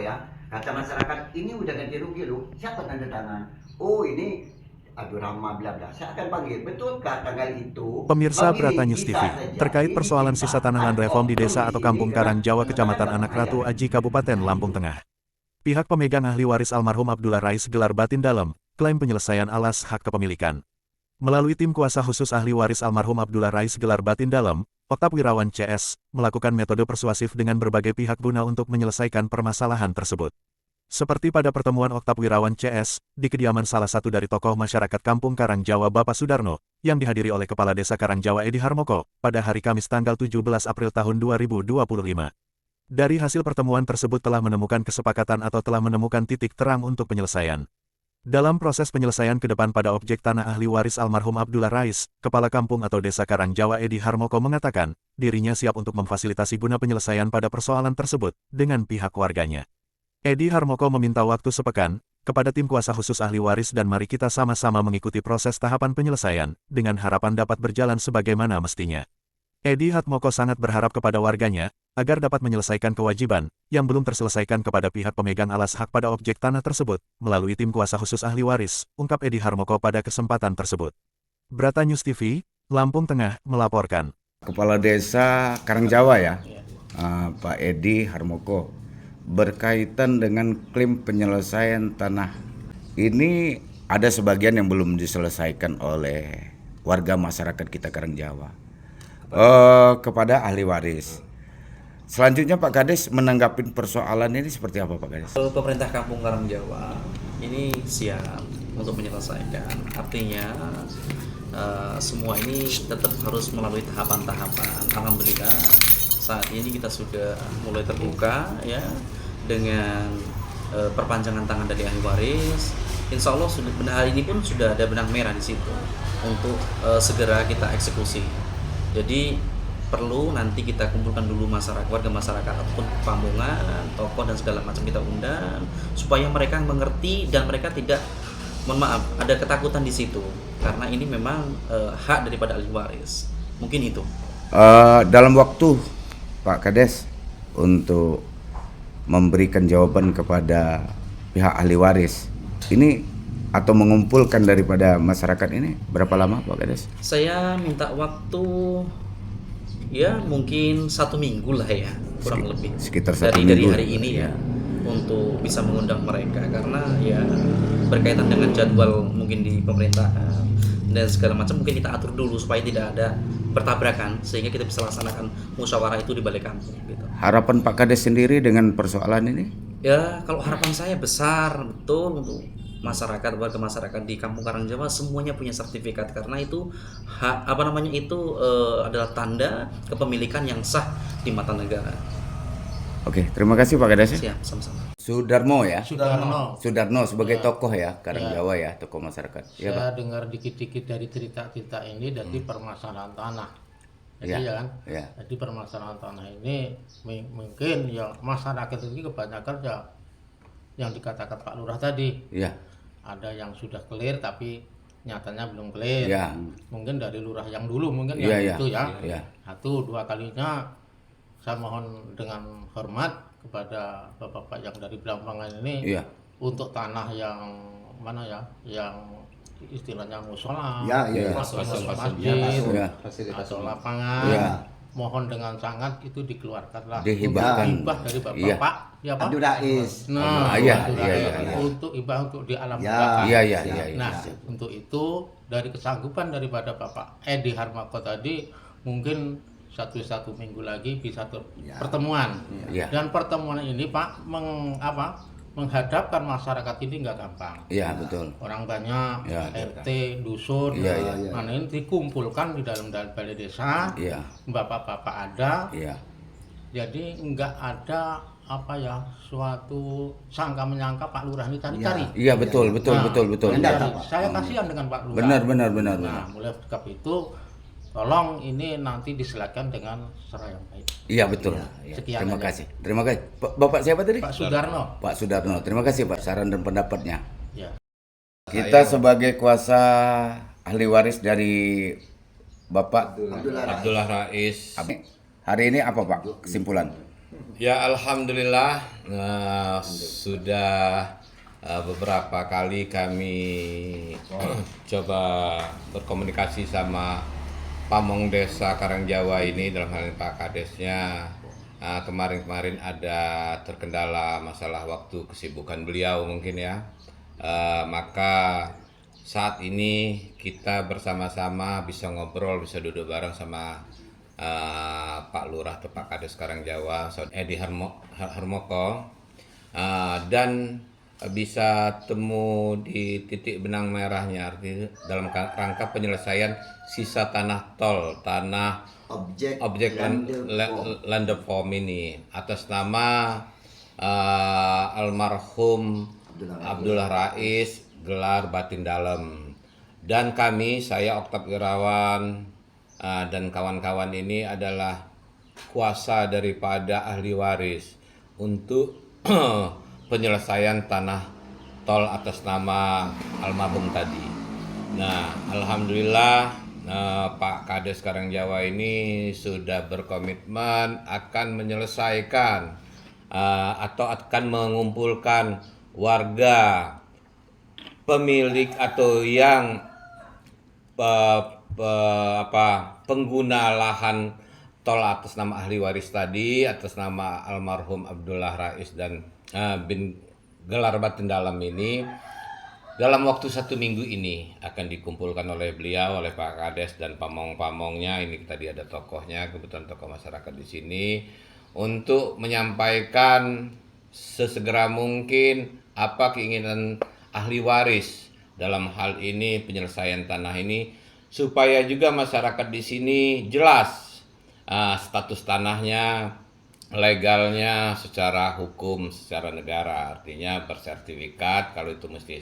ya. Kata masyarakat, ini udah ganti rugi loh. Siapa tanda tangan? Oh ini Abdul Rahman bla bla. Saya akan panggil. Betulkah tanggal itu? Pemirsa Brata News TV, terkait persoalan sisa tanah land reform di desa atau Kampung Karang Jawa Kecamatan Anak Ratu Aji Kabupaten Lampung Tengah. Pihak pemegang ahli waris almarhum Abdullah Rais gelar batin dalam, klaim penyelesaian alas hak kepemilikan. Melalui tim kuasa khusus ahli waris almarhum Abdullah Rais gelar batin dalam, Oktap Wirawan CS, melakukan metode persuasif dengan berbagai pihak guna untuk menyelesaikan permasalahan tersebut. Seperti pada pertemuan Oktap Wirawan CS, di kediaman salah satu dari tokoh masyarakat Kampung Karang Jawa Bapak Sudarno, yang dihadiri oleh Kepala Desa Karang Jawa Edi Harmoko, pada hari Kamis tanggal 17 April tahun 2025. Dari hasil pertemuan tersebut telah menemukan kesepakatan atau telah menemukan titik terang untuk penyelesaian. Dalam proses penyelesaian ke depan pada objek tanah ahli waris almarhum Abdullah Rais, Kepala Kampung atau Desa Karang Jawa Edi Harmoko mengatakan, dirinya siap untuk memfasilitasi guna penyelesaian pada persoalan tersebut, dengan pihak warganya. Edi Harmoko meminta waktu sepekan, kepada tim kuasa khusus ahli waris dan mari kita sama-sama mengikuti proses tahapan penyelesaian, dengan harapan dapat berjalan sebagaimana mestinya. Edi Harmoko sangat berharap kepada warganya, agar dapat menyelesaikan kewajiban, yang belum terselesaikan kepada pihak pemegang alas hak pada objek tanah tersebut, melalui tim kuasa khusus ahli waris, ungkap Edi Harmoko pada kesempatan tersebut. Brata News TV, Lampung Tengah, melaporkan. Kepala Desa Karang Jawa ya, Pak Edi Harmoko, berkaitan dengan klaim penyelesaian tanah. Ini ada sebagian yang belum diselesaikan oleh warga masyarakat kita Karang Jawa kepada ahli waris. Selanjutnya Pak Kades menanggapi persoalan ini seperti apa Pak Kades? Pemerintah Kampung Karang Jawa ini siap untuk menyelesaikan. Artinya semua ini tetap harus melalui tahapan-tahapan. Alhamdulillah saat ini kita sudah mulai terbuka ya dengan perpanjangan tangan dari ahli waris. Insya Allah hari ini pun sudah ada benang merah di situ untuk segera kita eksekusi. Jadi perlu nanti kita kumpulkan dulu warga masyarakat ataupun pampungan, tokoh dan segala macam kita undang supaya mereka mengerti dan mereka tidak, mohon maaf, ada ketakutan di situ karena ini memang hak daripada ahli waris. Mungkin itu. Dalam waktu Pak Kades untuk memberikan jawaban kepada pihak ahli waris ini atau mengumpulkan daripada masyarakat ini berapa lama Pak Kades? Saya minta waktu ya mungkin 1 minggu lah ya kurang lebih sekitar 1 dari minggu hari ini ya untuk bisa mengundang mereka karena ya berkaitan dengan jadwal mungkin di pemerintahan dan segala macam mungkin kita atur dulu supaya tidak ada bertabrakan sehingga kita bisa laksanakan musyawarah itu di balai kampung gitu. Harapan Pak Kades sendiri dengan persoalan ini? Ya kalau harapan saya besar betul untuk masyarakat, warga masyarakat di Kampung Karang Jawa semuanya punya sertifikat karena itu adalah tanda kepemilikan yang sah di mata negara. Oke, terima kasih Pak Kades. Siap, sama-sama. Sudarmo ya? Sudarno sebagai Ya. tokoh ya, Karang Ya. Jawa ya, tokoh masyarakat. Ya, Saya Pak. dengar dikit-dikit dari cerita-cerita ini dari permasalahan tanah. Jadi Ya, ya kan, ya. jadi permasalahan tanah ini mungkin ya masyarakat ini kebanyakan ya yang dikatakan Pak Lurah tadi. Ya, Ada yang sudah clear tapi nyatanya belum clear. ya. Mungkin dari lurah yang dulu mungkin Iya, yang iya. itu ya. Iya. Satu, dua kalinya saya mohon dengan hormat kepada bapak-bapak yang dari Belambangan ini Iya. untuk tanah yang mana ya, yang istilahnya musola, Ya, iya, iya. masjid, Ya. atau lapangan. Iya. Mohon dengan sangat itu dikeluarkanlah Dihibahkan. untuk hibah dari Iya. bapak, ya Pak. Abdul Rais. Nah, iya, untuk iya, hibah, iya. untuk hibah untuk di alam Ya. baka. Iya, iya, iya. Nah, untuk itu dari kesanggupan daripada Bapak Edi Harmoko tadi mungkin 1 minggu lagi bisa pertemuan. Iya. Dan pertemuan ini Pak menghadapkan masyarakat ini nggak gampang. Iya, betul. Orang banyak, Ya. RT, dusun, Iya, iya. nah ini dikumpulkan di dalam balai desa, Iya. bapak-bapak ada, Iya. jadi nggak ada suatu sangka menyangka Pak Lurah ini cari-cari. Iya, betul, betul, Nah, betul, betul. Benar. Jadi saya kasihan dengan Pak Lurah. Benar, benar, benar, Nah, benar. mulai sebab itu tolong ini nanti diserahkan dengan cara yang baik. Iya, betul. Sekian Terima aja. kasih. Terima kasih. Bapak siapa tadi? Pak Sudarno. Pak Sudarno. Terima kasih Pak saran dan pendapatnya. Ya. Kita sebagai kuasa ahli waris dari Bapak Abdullah Rais. Abi, hari ini apa Pak kesimpulan? Ya alhamdulillah sudah beberapa kali kami coba berkomunikasi sama Pamong Desa Karangjawa ini, dalam hal ini Pak Kadesnya. Kemarin-kemarin ada terkendala masalah waktu kesibukan beliau mungkin ya. Maka saat ini kita bersama-sama bisa ngobrol, bisa duduk bareng sama Pak Lurah atau Pak Kades Karangjawa, Edi Harmoko, dan bisa temu di titik benang merahnya, artinya dalam rangka penyelesaian sisa tanah tol, tanah objek landform ini atas nama almarhum Abdullah Rais gelar Batin Dalem. Dan kami, saya Oktav Irawan dan kawan-kawan ini adalah kuasa daripada ahli waris untuk penyelesaian tanah tol atas nama almarhum tadi. Nah, alhamdulillah Pak Kades Karangjawa ini sudah berkomitmen akan menyelesaikan atau akan mengumpulkan warga pemilik atau yang pengguna lahan tol atas nama ahli waris tadi, atas nama almarhum Abdullah Rais dan bin gelar Batin Dalem ini, dalam waktu 1 minggu ini akan dikumpulkan oleh beliau, oleh Pak Kades dan pamong-pamongnya. Ini tadi ada tokohnya, kebetulan tokoh masyarakat di sini, untuk menyampaikan sesegera mungkin apa keinginan ahli waris dalam hal ini, penyelesaian tanah ini, supaya juga masyarakat di sini jelas status tanahnya, legalnya secara hukum, secara negara, artinya bersertifikat, kalau itu mesti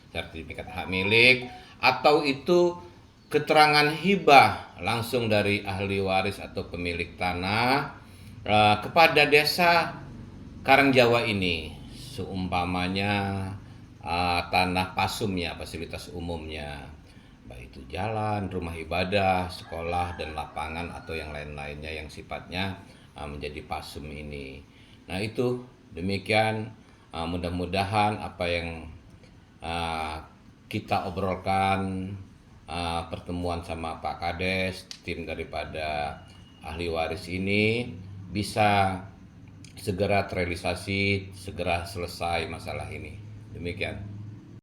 sertifikat hak milik, atau itu keterangan hibah langsung dari ahli waris atau pemilik tanah kepada desa Karangjawa ini, seumpamanya tanah pasumnya, fasilitas umumnya, baik itu jalan, rumah ibadah, sekolah, dan lapangan atau yang lain-lainnya yang sifatnya menjadi pasum ini. Nah itu demikian, mudah-mudahan apa yang kita obrolkan, pertemuan sama Pak Kades, tim daripada ahli waris ini bisa segera terrealisasi, segera selesai masalah ini. Demikian.